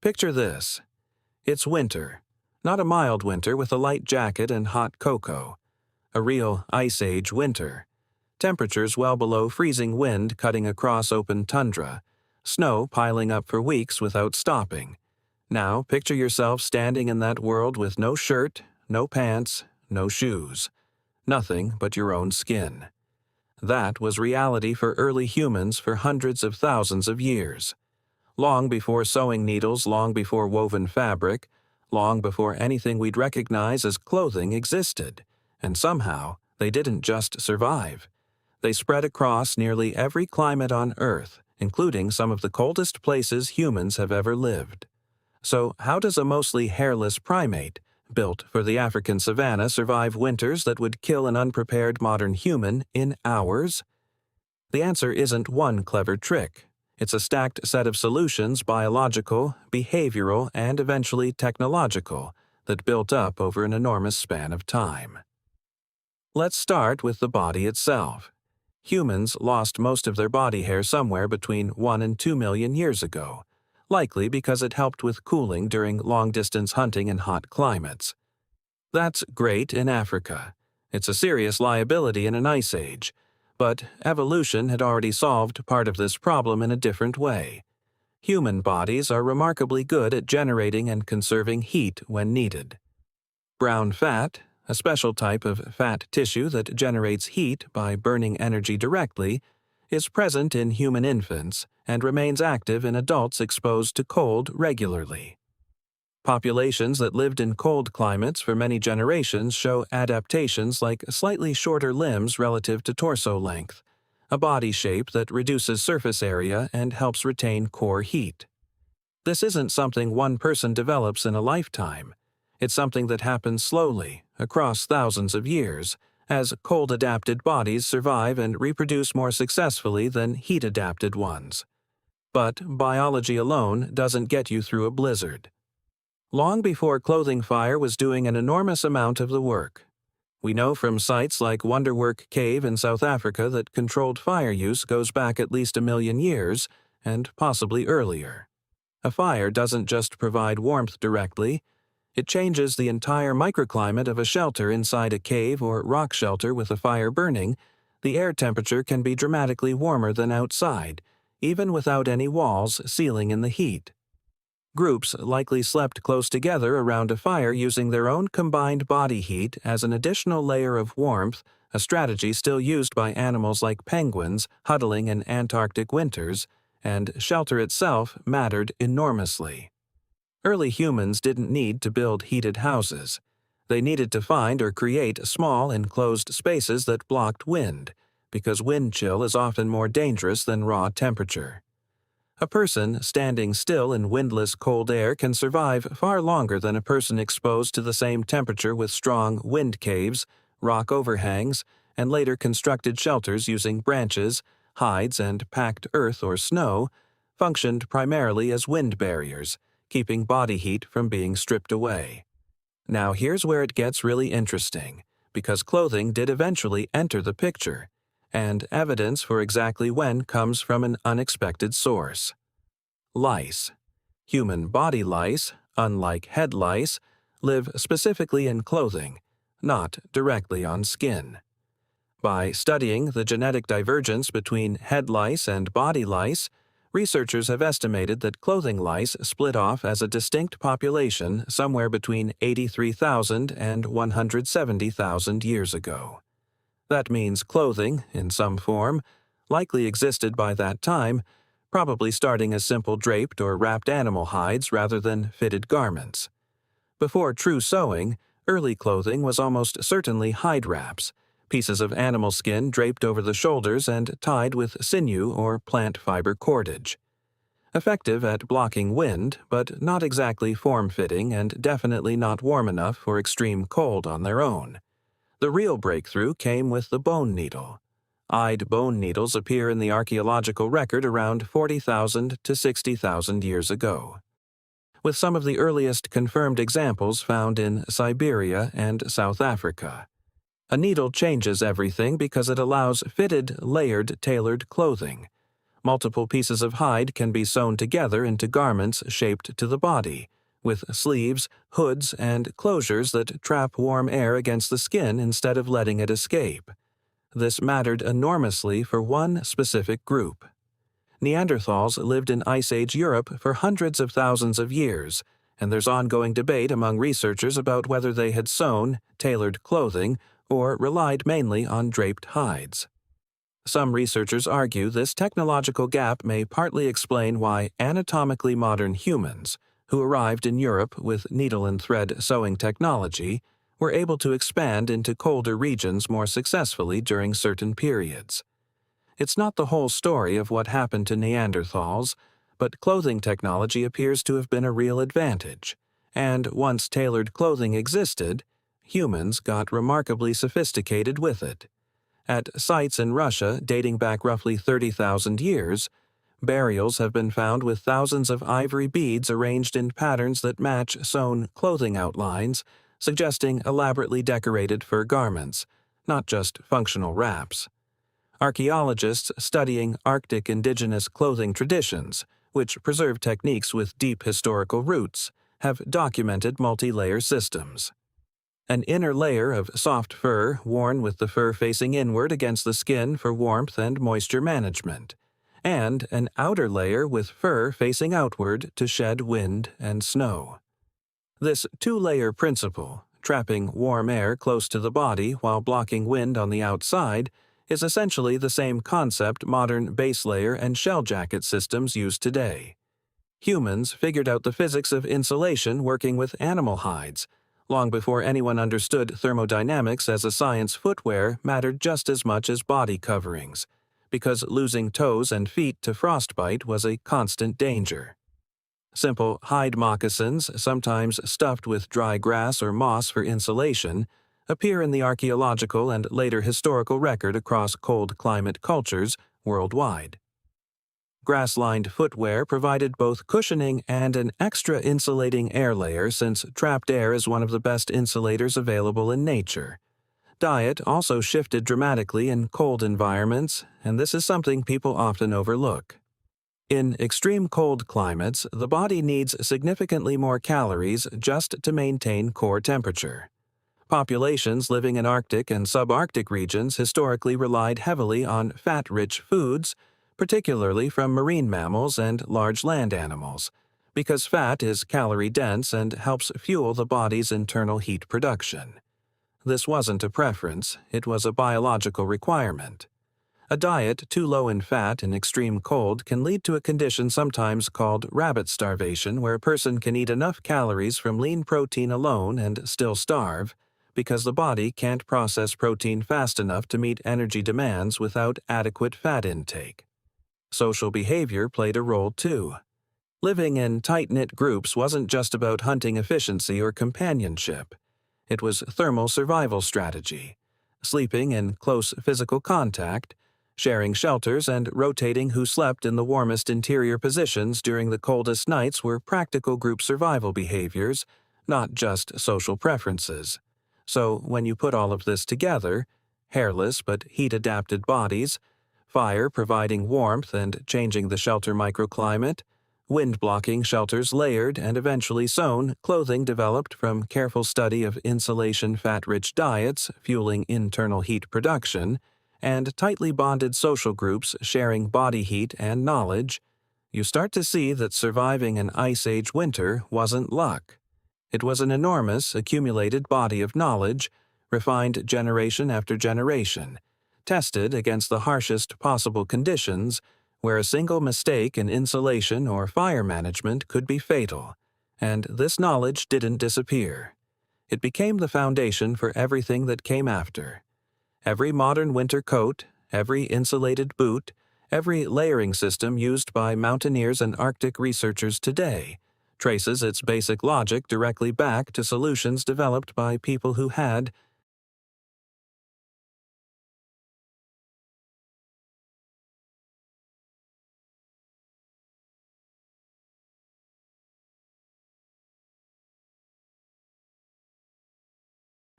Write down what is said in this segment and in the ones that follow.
Picture this. It's winter. Not a mild winter with a light jacket and hot cocoa. A real Ice Age winter. Temperatures well below freezing, wind cutting across open tundra. Snow piling up for weeks without stopping. Now picture yourself standing in that world with no shirt, no pants, no shoes. Nothing but your own skin. That was reality for early humans for hundreds of thousands of years. Long before sewing needles, long before woven fabric, long before anything we'd recognize as clothing existed. And somehow, they didn't just survive. They spread across nearly every climate on Earth, including some of the coldest places humans have ever lived. So how does a mostly hairless primate, built for the African savanna, survive winters that would kill an unprepared modern human in hours? The answer isn't one clever trick. It's a stacked set of solutions, biological, behavioral, and eventually technological, that built up over an enormous span of time. Let's start with the body itself. Humans lost most of their body hair somewhere between 1 and 2 million years ago, likely because it helped with cooling during long-distance hunting in hot climates. That's great in Africa. It's a serious liability in an ice age, but evolution had already solved part of this problem in a different way. Human bodies are remarkably good at generating and conserving heat when needed. Brown fat, a special type of fat tissue that generates heat by burning energy directly, is present in human infants and remains active in adults exposed to cold regularly. Populations that lived in cold climates for many generations show adaptations like slightly shorter limbs relative to torso length, a body shape that reduces surface area and helps retain core heat. This isn't something one person develops in a lifetime. It's something that happens slowly, across thousands of years, as cold-adapted bodies survive and reproduce more successfully than heat-adapted ones. But biology alone doesn't get you through a blizzard. Long before clothing fire was doing an enormous amount of the work. We know from sites like Wonderwork Cave in South Africa that controlled fire use goes back at least 1 million years, and possibly earlier. A fire doesn't just provide warmth directly, it changes the entire microclimate of a shelter. Inside a cave or rock shelter with a fire burning. The air temperature can be dramatically warmer than outside, even without any walls sealing in the heat. Groups likely slept close together around a fire using their own combined body heat as an additional layer of warmth, a strategy still used by animals like penguins huddling in Antarctic winters, and shelter itself mattered enormously. Early humans didn't need to build heated houses. They needed to find or create small, enclosed spaces that blocked wind, because wind chill is often more dangerous than raw temperature. A person standing still in windless cold air can survive far longer than a person exposed to the same temperature with strong wind caves, rock overhangs, and later constructed shelters using branches, hides, and packed earth or snow, functioned primarily as wind barriers, keeping body heat from being stripped away. Now here's where it gets really interesting, because clothing did eventually enter the picture, and evidence for exactly when comes from an unexpected source. Lice. Human body lice, unlike head lice, live specifically in clothing, not directly on skin. By studying the genetic divergence between head lice and body lice, researchers have estimated that clothing lice split off as a distinct population somewhere between 83,000 and 170,000 years ago. That means clothing, in some form, likely existed by that time, probably starting as simple draped or wrapped animal hides rather than fitted garments. Before true sewing, early clothing was almost certainly hide wraps, pieces of animal skin draped over the shoulders and tied with sinew or plant fiber cordage. Effective at blocking wind, but not exactly form-fitting and definitely not warm enough for extreme cold on their own. The real breakthrough came with the bone needle. Eyed bone needles appear in the archaeological record around 40,000 to 60,000 years ago, with some of the earliest confirmed examples found in Siberia and South Africa. A needle changes everything because it allows fitted, layered, tailored clothing. Multiple pieces of hide can be sewn together into garments shaped to the body, with sleeves, hoods, and closures that trap warm air against the skin instead of letting it escape. This mattered enormously for one specific group. Neanderthals lived in Ice Age Europe for hundreds of thousands of years, and there's ongoing debate among researchers about whether they had sewn, tailored clothing, or relied mainly on draped hides. Some researchers argue this technological gap may partly explain why anatomically modern humans, who arrived in Europe with needle and thread sewing technology, were able to expand into colder regions more successfully during certain periods. It's not the whole story of what happened to Neanderthals, but clothing technology appears to have been a real advantage, and once tailored clothing existed, humans got remarkably sophisticated with it. At sites in Russia dating back roughly 30,000 years, burials have been found with thousands of ivory beads arranged in patterns that match sewn clothing outlines, suggesting elaborately decorated fur garments, not just functional wraps. Archaeologists studying Arctic indigenous clothing traditions, which preserve techniques with deep historical roots, have documented multi-layer systems. An inner layer of soft fur worn with the fur facing inward against the skin for warmth and moisture management, and an outer layer with fur facing outward to shed wind and snow. This two-layer principle, trapping warm air close to the body while blocking wind on the outside, is essentially the same concept modern base layer and shell jacket systems use today. Humans figured out the physics of insulation working with animal hides, long before anyone understood thermodynamics as a science. Footwear mattered just as much as body coverings, because losing toes and feet to frostbite was a constant danger. Simple hide moccasins, sometimes stuffed with dry grass or moss for insulation, appear in the archaeological and later historical record across cold climate cultures worldwide. Grass-lined footwear provided both cushioning and an extra insulating air layer, since trapped air is one of the best insulators available in nature. Diet also shifted dramatically in cold environments, and this is something people often overlook. In extreme cold climates, the body needs significantly more calories just to maintain core temperature. Populations living in Arctic and subarctic regions historically relied heavily on fat-rich foods, particularly from marine mammals and large land animals, because fat is calorie-dense and helps fuel the body's internal heat production. This wasn't a preference, it was a biological requirement. A diet too low in fat in extreme cold can lead to a condition sometimes called rabbit starvation, where a person can eat enough calories from lean protein alone and still starve, because the body can't process protein fast enough to meet energy demands without adequate fat intake. Social behavior played a role too. Living in tight-knit groups wasn't just about hunting efficiency or companionship. It was thermal survival strategy. Sleeping in close physical contact, sharing shelters, and rotating who slept in the warmest interior positions during the coldest nights were practical group survival behaviors, not just social preferences. So when you put all of this together, hairless but heat-adapted bodies, fire providing warmth and changing the shelter microclimate, wind-blocking shelters layered and eventually sewn, clothing developed from careful study of insulation fat-rich diets fueling internal heat production, and tightly bonded social groups sharing body heat and knowledge, you start to see that surviving an Ice Age winter wasn't luck. It was an enormous, accumulated body of knowledge, refined generation after generation, tested against the harshest possible conditions, where a single mistake in insulation or fire management could be fatal, and this knowledge didn't disappear. It became the foundation for everything that came after. Every modern winter coat, every insulated boot, every layering system used by mountaineers and Arctic researchers today traces its basic logic directly back to solutions developed by people who had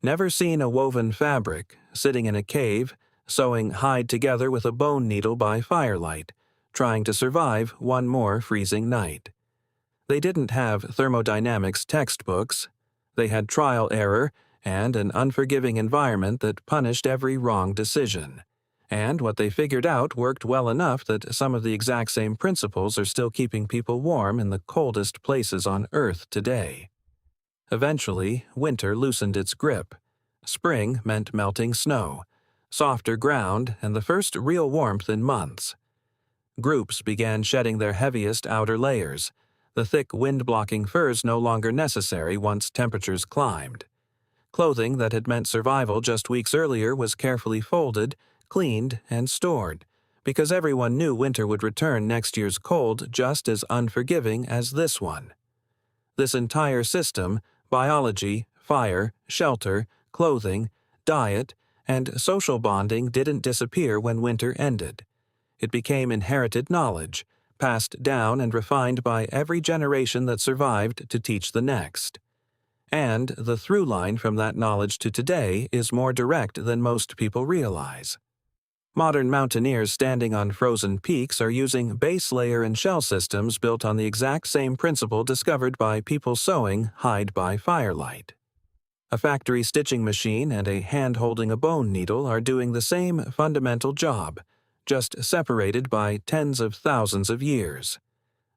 never seen a woven fabric, sitting in a cave, sewing hide together with a bone needle by firelight, trying to survive one more freezing night. They didn't have thermodynamics textbooks. They had trial error and an unforgiving environment that punished every wrong decision. And what they figured out worked well enough that some of the exact same principles are still keeping people warm in the coldest places on Earth today. Eventually, winter loosened its grip. Spring meant melting snow, softer ground, and the first real warmth in months. Groups began shedding their heaviest outer layers, the thick wind-blocking furs no longer necessary once temperatures climbed. Clothing that had meant survival just weeks earlier was carefully folded, cleaned, and stored, because everyone knew winter would return next year's cold just as unforgiving as this one. This entire system, biology, fire, shelter, clothing, diet, and social bonding didn't disappear when winter ended. It became inherited knowledge, passed down and refined by every generation that survived to teach the next. And the through line from that knowledge to today is more direct than most people realize. Modern mountaineers standing on frozen peaks are using base layer and shell systems built on the exact same principle discovered by people sewing hide by firelight. A factory stitching machine and a hand holding a bone needle are doing the same fundamental job, just separated by tens of thousands of years.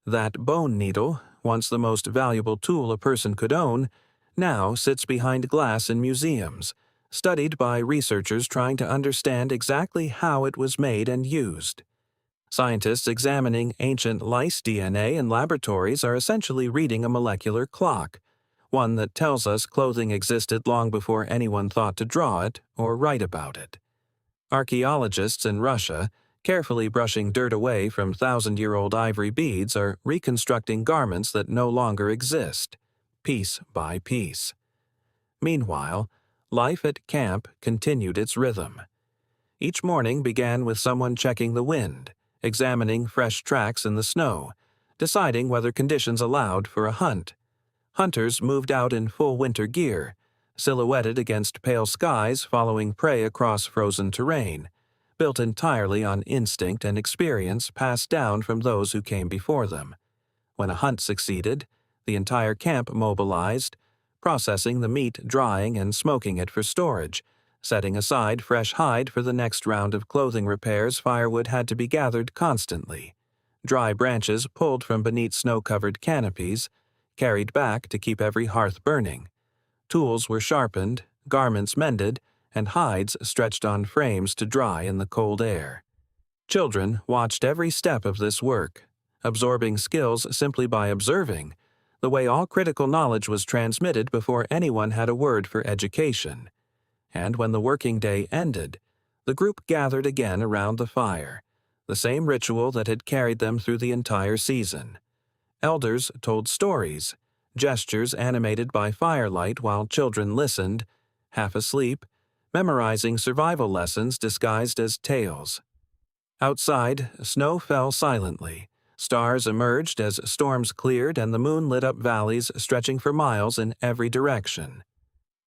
That bone needle, once the most valuable tool a person could own, now sits behind glass in museums, studied by researchers trying to understand exactly how it was made and used. Scientists examining ancient lice DNA in laboratories are essentially reading a molecular clock, one that tells us clothing existed long before anyone thought to draw it or write about it. Archaeologists in Russia, carefully brushing dirt away from thousand-year-old ivory beads, are reconstructing garments that no longer exist, piece by piece. Meanwhile, life at camp continued its rhythm. Each morning began with someone checking the wind, examining fresh tracks in the snow, deciding whether conditions allowed for a hunt. Hunters moved out in full winter gear, silhouetted against pale skies following prey across frozen terrain, built entirely on instinct and experience passed down from those who came before them. When a hunt succeeded, the entire camp mobilized, processing the meat, drying, and smoking it for storage, setting aside fresh hide for the next round of clothing repairs. Firewood had to be gathered constantly. Dry branches pulled from beneath snow-covered canopies, carried back to keep every hearth burning. Tools were sharpened, garments mended, and hides stretched on frames to dry in the cold air. Children watched every step of this work, absorbing skills simply by observing, the way all critical knowledge was transmitted before anyone had a word for education. And when the working day ended, the group gathered again around the fire, the same ritual that had carried them through the entire season. Elders told stories, gestures animated by firelight while children listened, half asleep, memorizing survival lessons disguised as tales. Outside, snow fell silently. Stars emerged as storms cleared and the moon lit up valleys stretching for miles in every direction.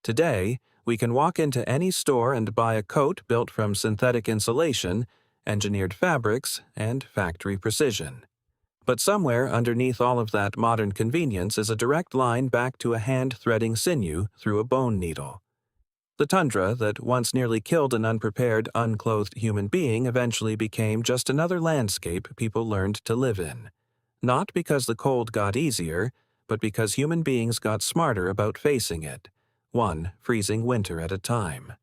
Today, we can walk into any store and buy a coat built from synthetic insulation, engineered fabrics, and factory precision. But somewhere underneath all of that modern convenience is a direct line back to a hand threading sinew through a bone needle. The tundra that once nearly killed an unprepared, unclothed human being eventually became just another landscape people learned to live in. Not because the cold got easier, but because human beings got smarter about facing it, one freezing winter at a time.